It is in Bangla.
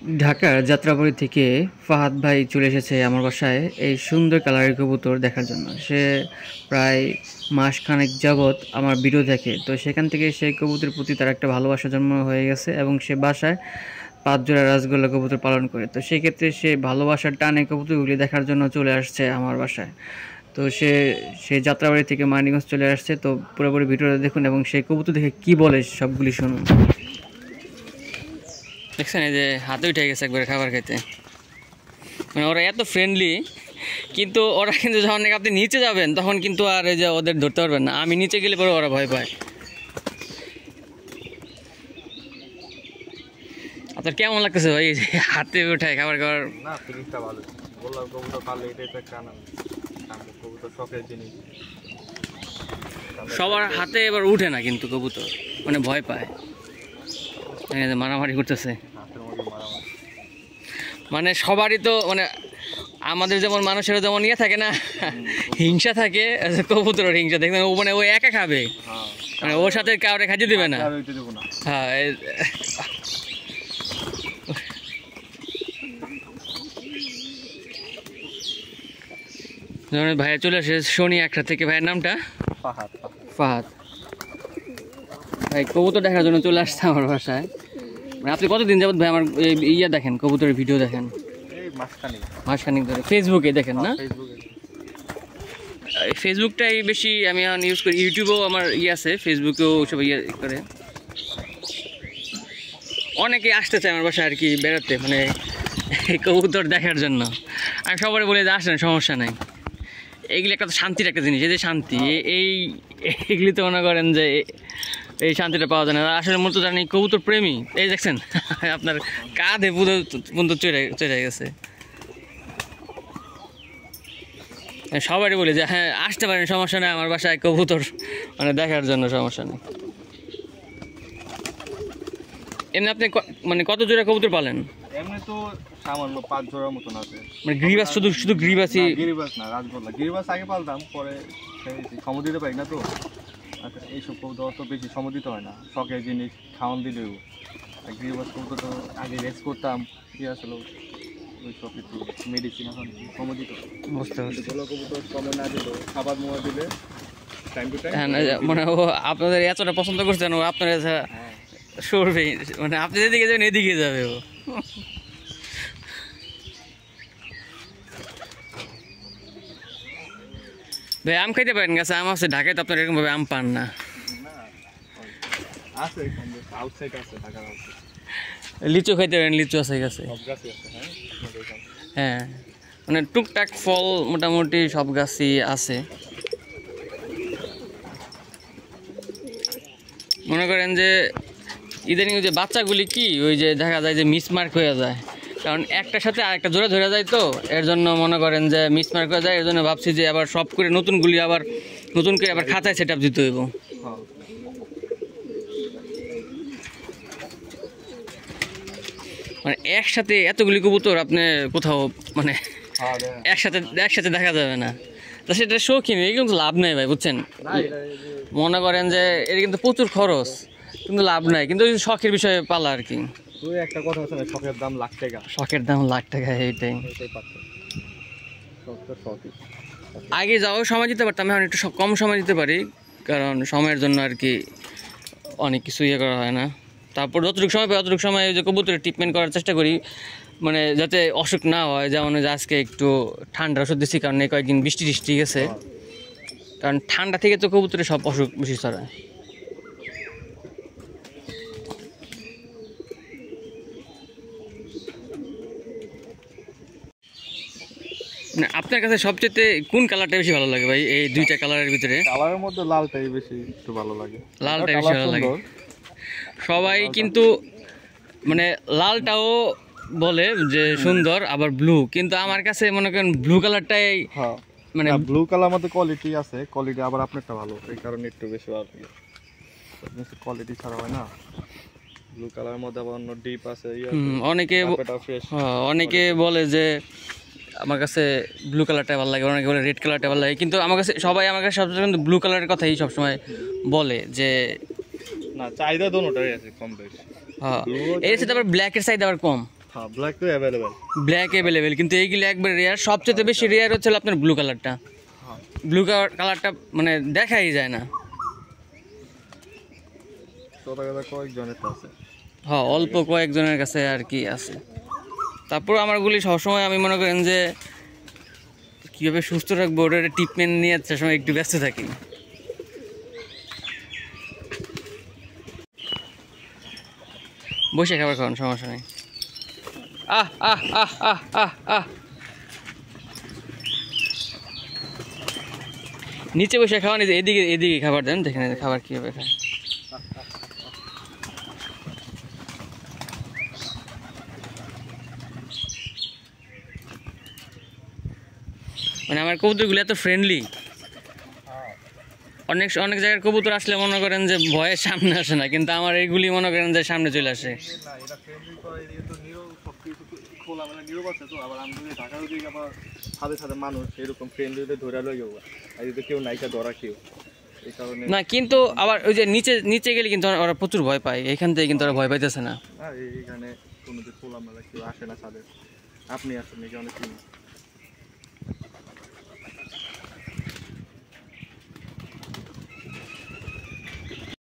ঢাকার যাত্রাবাড়ি থেকে ফাহাদ ভাই চলে এসেছে আমার বাসায় এই সুন্দর কালারের কবুতর দেখার জন্য। সে প্রায় মাসখানেক যাবৎ আমার ভিডিও দেখে, তো সেখান থেকে সেই কবুতরের প্রতি তার একটা ভালোবাসা জন্ম হয়ে গেছে এবং সে বাসায় 5 জোড়া রাজগোল্লা কবুতর পালন করে। তো সেক্ষেত্রে সে ভালোবাসার টানে কবুতরগুলি দেখার জন্য চলে আসছে আমার বাসায়। তো সে যাত্রাবাড়ি থেকে মানিকগঞ্জ চলে আসছে। তো পুরোপুরি ভিডিওটা দেখুন এবং সেই কবুতর দেখে কি বলে সবগুলি শুনুন। দেখছেন এই যে হাতে উঠে গেছে একবার খাবার খেতে, মানে ওরা এত ফ্রেন্ডলি, কিন্তু ওরা কিন্তু যখন আপনি নিচে যাবেন তখন কিন্তু আর এই যে ওদের ধরতে পারবেন না। আমি নিচে গেলে পরে ওরা ভয় পায়। আপনার কেমন লাগতেছে ভাই হাতে উঠায় খাবার খাবার? না, ফিলিংসটা ভালো। বললাম কবুতর পারলে এটাই তো একটা আনন্দ। কবুতর শখের জিনিস। সবার হাতে এবার উঠে না কিন্তু কবুতর, মানে ভয় পায়, মারামারি করতেছে। হাতের মধ্যে মারামারি। মানে সবারই তো মানে আমাদের যেমন মানুষেরও যেমন ইয়ে থাকে না, হিংসা থাকে, কবুতরের হিংসা দেখবেন ও মানে ও একা খাবে, মানে ওর সাথে কাউরে খাইতে দেবে না। হ্যাঁ যেমন ভাইয়া চলে আসে শনি 1টা থেকে। ভাইয়ের নামটা ফাহাদ। ফাহাদ ভাই কবুতর দেখার জন্য চলে আসছে আমার বাসায়। মানে আপনি কতদিন যাবত ভাই আমার ইয়া দেখেন, কবুতরের ভিডিও দেখেন? এই মাসখানিক ধরে ফেসবুকে দেখেন না? ফেসবুকটাই বেশি আমি এখন ইউজ করি। ইউটিউবেও আমার ইয়ে আছে, ফেসবুকেও সব ইয়ে করে। অনেকে আসতে চায় আমার বাসায় আর কি বেড়াতে, মানে কবুতর দেখার জন্য। আমি সবাই বলে যে আসেন, সমস্যা নাই। এইগুলি একটা শান্তির একটা জিনিস, এই যে শান্তি, এইগুলি তো মনে করেন যে এই শান্তিটা পাওয়া যায় না। আসলে মূলত জানি কবুতর প্রেমী। এই দেখছেন আপনার কাঁধে পুরো চড়ে গেছে। সবাই বলে যে হ্যাঁ আসতে পারেন, সমস্যা নেই, আমার বাসায় কবুতর মানে দেখার জন্য সমস্যা নেই। এমনি আপনি মানে কত জোড়া কবুতর পালেন? এমনি তো সামান্য 5 জোড়ার মতন আছে। মানে গিরিবাস, শুধু গিরিবাসই? গিরিবাস না, রাজগোল্লা। গিরিবাস আগে পালতাম, পরে সময় দিতে পারি না তো। আচ্ছা, এইসব কবুতর তো বেশি সময় দিতে হয় না, শখের জিনিস, খাওয়ান দিলেও। আর গিরিবাস কবুতর তো আগে রেস করতাম, কি আসলে ওই সব একটু মেডিসিন এখন সময় দিত। বুঝতে পারছি। গোলা কবুতর সময় না দিলেও খাবার মোয়া দিলে টাইম টু টাইম। মানে ও আপনাদের এতটা পছন্দ করছেন, ও আপনার সরবে, মানে আপনি যেদিকে যাবেন এদিকে যাবে ও। ভাই আম খাইতে পারেন? গাছে আম আছে? ঢাকায় তো আপনার এরকম ভাবে আম পান না। আছে আউটসাইড আছে, ঢাকার আউটসাইড। লিচু খাইতে পারেন? লিচু আছে গাছে? সব গাছই আছে। হ্যাঁ, মানে টুকটাক ফল মোটামুটি সব গাছই আছে। মনে করেন যে ইদানিং যে বাচ্চাগুলি কি ওই যে দেখা যায় যে মিসমার্ক হয়ে যায়, কারণ একটার সাথে আরেকটা জোড়া ধরে যায়, তো এর জন্য মনে করেন যে মিসমার্ক হয়ে যায়। এর জন্য ভাবছি যে আবার সব করে নতুনগুলি আবার নতুন করে আবার খাঁচায় সেট আপ দিতে হইব। মানে একসাথে এতগুলি কবুতর আপনি কোথাও মানে একসাথে দেখা যাবে না। তা সেটা শৌখিন, এই কিন্তু লাভ নেই ভাই, বুঝছেন? মনে করেন যে এর কিন্তু প্রচুর খরচ, কিন্তু লাভ নাই। কিন্তু শখের বিষয়ে পালা আর কি। একটা কথা আছে না, শখের দাম লাখ টাকা। শখের দাম লাখ টাকা, এইটাই। আগে যাও সময় দিতে পারতাম, এখন একটু কম সময় দিতে পারি, কারণ সময়ের জন্য আর কি অনেক কিছু ইয়ে করা হয় না। তারপর যতটুকু সময় পাই ততটুকু সময় যে কবুতরের ট্রিটমেন্ট করার চেষ্টা করি, মানে যাতে অসুখ না হয়। যেমন আজকে একটু ঠান্ডার ওষুধ দিচ্ছি, কারণ এই কয়েকদিন বৃষ্টি টিষ্টি গেছে, কারণ ঠান্ডা থেকে তো কবুতরের সব অসুখ বেশি ছড়ায়। মানে আপনার কাছে সবচেয়ে কোন কালারটা বেশি ভালো লাগে ভাই এই দুইটা কালারের ভিতরে? কালারের মধ্যে লালটাই বেশি একটু ভালো লাগে। লালটাই বেশি ভালো লাগে। সবাই কিন্তু মানে লালটাও বলে যে সুন্দর, আবার ব্লু, কিন্তু আমার কাছে মনে করেন ব্লু কালারটাই মানে ব্লু কালার মধ্যে কোয়ালিটি আছে, কোয়ালিটি আবার আপনারটা ভালো, এই কারণে একটু বেশি ভালো লাগে। কোয়ালিটি ছাড়া হয় না। ব্লু কালারের মধ্যে আবার অন্য ডিপ আছে। অনেকে বলে যে আমার কাছে ব্লু কালারটা ভালো লাগে, অনেকে বলে রেড কালারটা ভালো লাগে, কিন্তু আমার কাছে সবাই সবসময় কিন্তু ব্লু কালারের কথাই সবসময় বলে যে না, চাহিদা দোনোটাই আছে কম বেশি। হ্যাঁ, এর সাথে আবার ব্ল্যাকের চাহিদা আবার কম। হ্যাঁ ব্ল্যাক তো অ্যাভেলেবেল। ব্ল্যাক অ্যাভেলেবেল, কিন্তু এইগুলো একবার রেয়ার। সবচেয়ে বেশি রেয়ার হচ্ছে আপনার ব্লু কালারটা। হ্যাঁ ব্লু কালারটা মানে দেখাই যায় না। কথা কথা কয়েকজনের তো আছে। হ্যাঁ, অল্প কয়েকজনের কাছে আর কি আছে। তারপর আমারগুলি সবসময় আমি মনে করেন যে কীভাবে সুস্থ রাখবো ওটার ট্রিটমেন্ট নিয়ে সে সময় একটু ব্যস্ত থাকি। বসে খাবার খাওয়ান, সমস্যা নেই। আহ আহ আহ আহ আহ আহ নিচে বসে খাওয়ান, এদিকে এদিকে খাবার দেন, দেখেন খাবার কীভাবে খায়। মানে আমার কবুতরগুলো এত ফ্রেন্ডলি। অনেক অনেক জায়গার কবুতর আসলে মনে করেন যে ভয়ের সামনে আসে না, কিন্তু আমার এইগুলি মনে করেন যে সামনে চলে আসে। না এটা ফ্রেন্ডলি করে, এটা তো নিরব, সব কিছু খোলা মানে নীরব আছে তো। আবার আমি যদি ঢাকার দিকে আবার সাথে সাথে মানুষ এরকম ফ্রেন্ডলিতে ধরে লই যাবো, আর যদি কেউ নাইকা ধরা কেউ, এই কারণে না, কিন্তু আবার ওই যে নিচে নিচে গেলে কিন্তু ওরা প্রচুর ভয় পায়, এখান থেকে কিন্তু ওরা ভয় পাইতেছে না। এইখানে কোনো যে খোলা মেলা কেউ আসে না ছাদের। আপনি আসেন নাকি অনেক